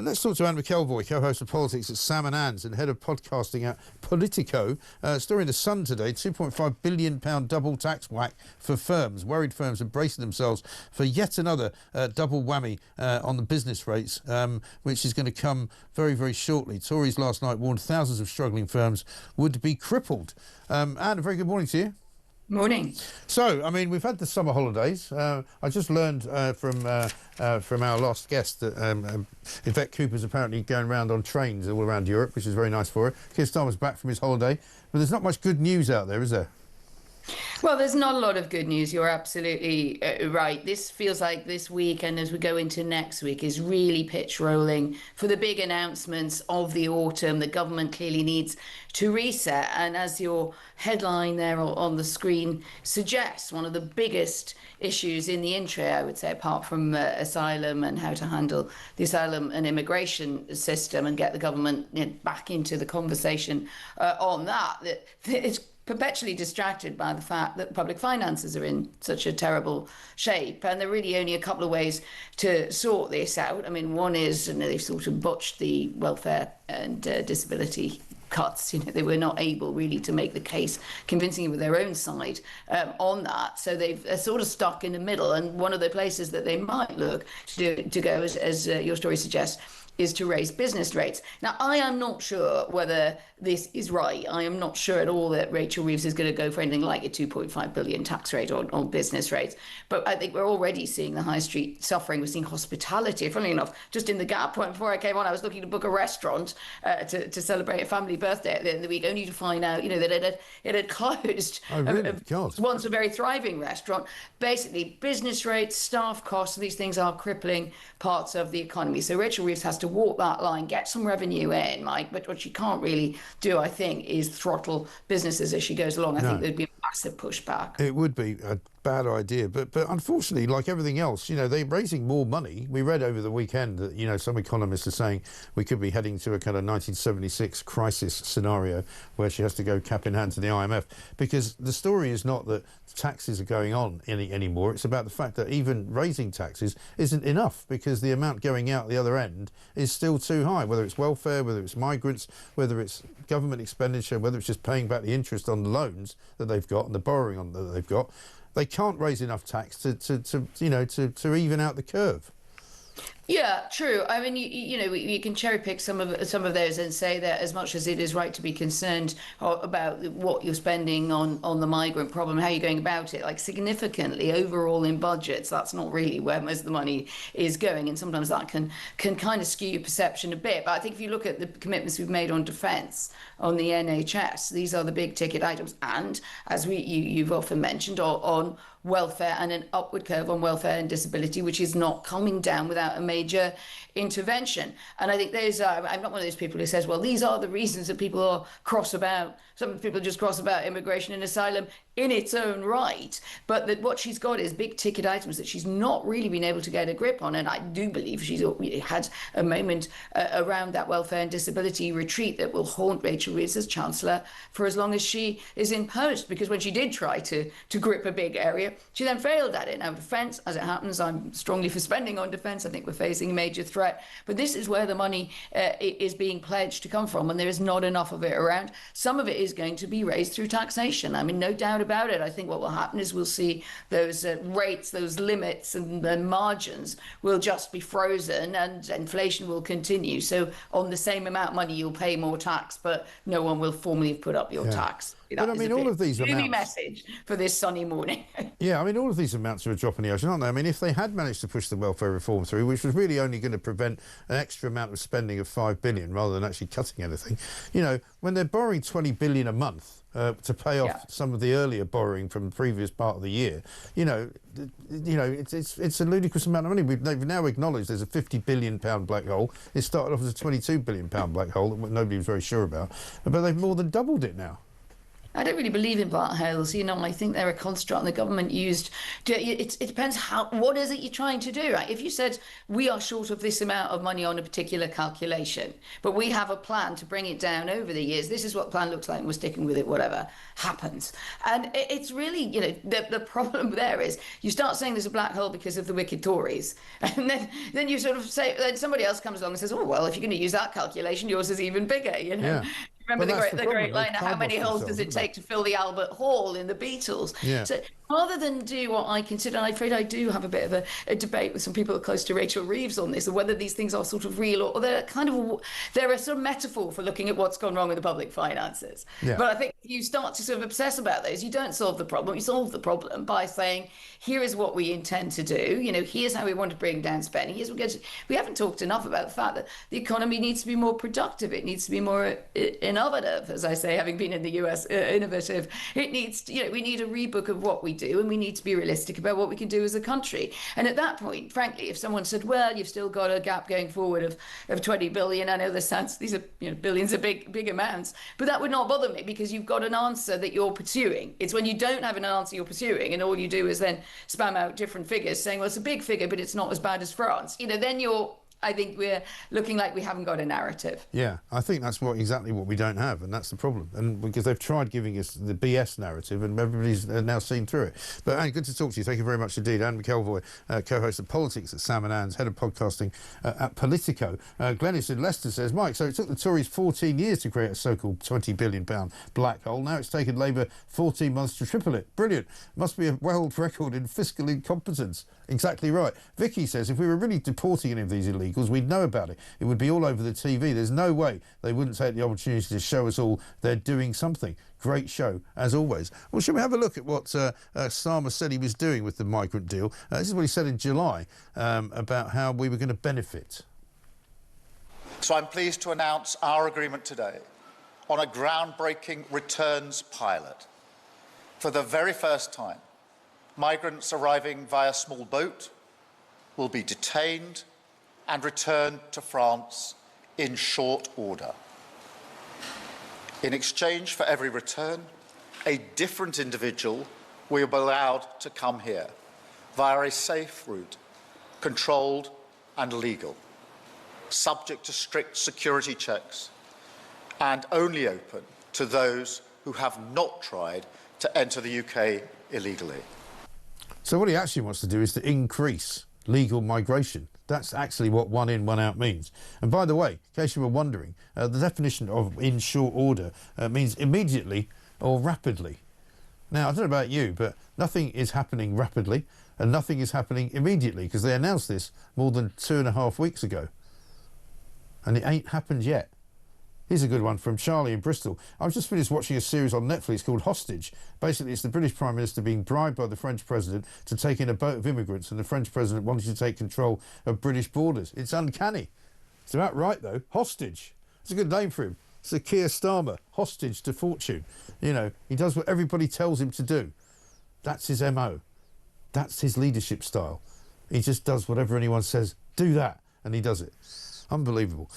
Let's talk to Anne McElvoy, co-host of Politics at Sam and Anne's and head of podcasting at Politico. Story in The Sun today, £2.5 billion double tax whack for firms. Worried firms are bracing themselves for yet another double whammy on the business rates, which is going to come very, very shortly. Tories last night warned thousands of struggling firms would be crippled. Anne, a very good morning to you. Morning. So, I mean, we've had the summer holidays. I just learned from our last guest that Yvette Cooper's apparently going around on trains all around Europe, which is very nice for her. Keir Starmer's back from his holiday, but there's not much good news out there, is there? Well, there's not a lot of good news. You're absolutely right. This feels like this week, and as we go into next week, is really pitch rolling for the big announcements of the autumn. The government clearly needs to reset. And as your headline there on the screen suggests, one of the biggest issues in the intro, I would say, apart from asylum and how to handle the asylum and immigration system and get the government back into the conversation on that it's perpetually distracted by the fact that public finances are in such a terrible shape. And there are really only a couple of ways to sort this out. I mean, one is, and they've sort of botched the welfare and disability cuts. They were not able really to make the case convincingly with their own side on that. So they've sort of stuck in the middle. And one of the places that they might look to go, as your story suggests, is to raise business rates. Now, I am not sure whether this is right. I am not sure at all that Rachel Reeves is going to go for anything like a 2.5 billion tax rate on business rates. But I think we're already seeing the high street suffering. We're seeing hospitality. Funnily enough, just in the Gap point before I came on, I was looking to book a restaurant to celebrate a family birthday at the end of the week, only to find out, that it had closed. Oh, really? God. Once a very thriving restaurant. Basically, business rates, staff costs, these things are crippling parts of the economy. So Rachel Reeves has to walk that line, get some revenue in, Mike, but what she can't really do, I think, is throttle businesses as she goes along. I think there'd be a massive pushback. It would be a bad idea, but unfortunately, like everything else, they're raising more money. We read over the weekend that some economists are saying we could be heading to a kind of 1976 crisis scenario where she has to go cap in hand to the IMF, because the story is not that taxes are going on anymore. It's about the fact that even raising taxes isn't enough, because the amount going out the other end is still too high, whether it's welfare, whether it's migrants, whether it's government expenditure, whether it's just paying back the interest on the loans that they've got and the borrowing on that they've got. They can't raise enough tax to even out the curve. Yeah, true. I mean, you can cherry pick some of those and say that as much as it is right to be concerned about what you're spending on the migrant problem, how you're going about it, like significantly overall in budgets, that's not really where most of the money is going, and sometimes that can kind of skew your perception a bit. But I think if you look at the commitments we've made on defence, on the NHS, these are the big ticket items, and as you've often mentioned, on welfare and an upward curve on welfare and disability, which is not coming down without a major intervention. And I think I'm not one of those people who says, well, these are the reasons that people are cross about. Some people just cross about immigration and asylum in its own right. But that what she's got is big ticket items that she's not really been able to get a grip on. And I do believe she's had a moment around that welfare and disability retreat that will haunt Rachel Reeves as Chancellor for as long as she is in post. Because when she did try to grip a big area, she then failed at it. Now, defence, as it happens, I'm strongly for spending on defence. I think we're facing a major threat. But this is where the money is being pledged to come from, and there is not enough of it around. Some of it is going to be raised through taxation. I mean, no doubt about it. I think what will happen is we'll see those rates, those limits and the margins will just be frozen, and inflation will continue. So on the same amount of money, you'll pay more tax, but no one will formally have put up your tax. But I mean, all of these amounts... message for this sunny morning. Yeah, I mean, all of these amounts are a drop in the ocean, aren't they? I mean, if they had managed to push the welfare reform through, which was really only going to prevent an extra amount of spending of $5 billion rather than actually cutting anything, when they're borrowing $20 billion a month to pay off some of the earlier borrowing from the previous part of the year, it's a ludicrous amount of money. They've now acknowledged there's a £50 billion black hole. It started off as a £22 billion black hole that nobody was very sure about, but they've more than doubled it now. I don't really believe in Bart Hales. You know, I think they're a construct, and the government used. It depends what is it you're trying to do, right? If you said we are short of this amount of money on a particular calculation, but we have a plan to bring it down over the years. This is what the plan looks like, and we're sticking with it. Whatever happens, and it's really, you know, the problem there is you start saying there's a black hole because of the wicked Tories, and then you sort of say, then somebody else comes along and says, oh well, if you're going to use that calculation, yours is even bigger. You know. Yeah. Remember Well, the great line, how many holes does it take to fill the Albert Hall in the Beatles? Yeah. So rather than do what I consider, and I'm afraid I do have a bit of a debate with some people close to Rachel Reeves on this, or whether these things are sort of real or they're they're a sort of metaphor for looking at what's gone wrong with the public finances. Yeah. But I think if you start to sort of obsess about those, you don't solve the problem. You solve the problem by saying, here is what we intend to do. You know, here's how we want to bring down spending. We haven't talked enough about the fact that the economy needs to be more productive. It needs to be more innovative, as I say, having been in the US, innovative. It needs, you know, we need a rebook of what we do, and we need to be realistic about what we can do as a country. And at that point, frankly, if someone said, well, you've still got a gap going forward of 20 billion, I know these are, you know, billions are big amounts, but that would not bother me because you've got an answer that you're pursuing. It's when you don't have an answer you're pursuing and all you do is then spam out different figures saying, well, it's a big figure, but it's not as bad as France. You know, then I think we're looking like we haven't got a narrative. Yeah, I think that's exactly what we don't have, and that's the problem. And because they've tried giving us the BS narrative, and everybody's now seen through it. But Anne, good to talk to you. Thank you very much indeed. Anne McElvoy, co-host of Politics at Sam and Anne's, head of podcasting at Politico. Glenys in Leicester says, Mike, so it took the Tories 14 years to create a so-called £20 billion black hole. Now it's taken Labour 14 months to triple it. Brilliant. Must be a world record in fiscal incompetence. Exactly right. Vicky says, if we were really deporting any of these illegals, we'd know about it. It would be all over the TV. There's no way they wouldn't take the opportunity to show us all they're doing something. Great show, as always. Well, shall we have a look at what Starmer said he was doing with the migrant deal? This is what he said in July about how we were going to benefit. So I'm pleased to announce our agreement today on a groundbreaking returns pilot. For the very first time, migrants arriving via small boat will be detained and returned to France in short order. In exchange for every return, a different individual will be allowed to come here via a safe route, controlled and legal, subject to strict security checks, and only open to those who have not tried to enter the UK illegally. So what he actually wants to do is to increase legal migration. That's actually what one in, one out means. And by the way, in case you were wondering, the definition of in short order means immediately or rapidly. Now, I don't know about you, but nothing is happening rapidly and nothing is happening immediately because they announced this more than 2.5 weeks ago. And it ain't happened yet. Here's a good one from Charlie in Bristol. I've just finished watching a series on Netflix called Hostage. Basically, it's the British Prime Minister being bribed by the French President to take in a boat of immigrants, and the French President wanting to take control of British borders. It's uncanny. It's about right, though. Hostage. It's a good name for him. It's a Keir Starmer. Hostage to fortune. You know, he does what everybody tells him to do. That's his MO. That's his leadership style. He just does whatever anyone says. Do that. And he does it. Unbelievable.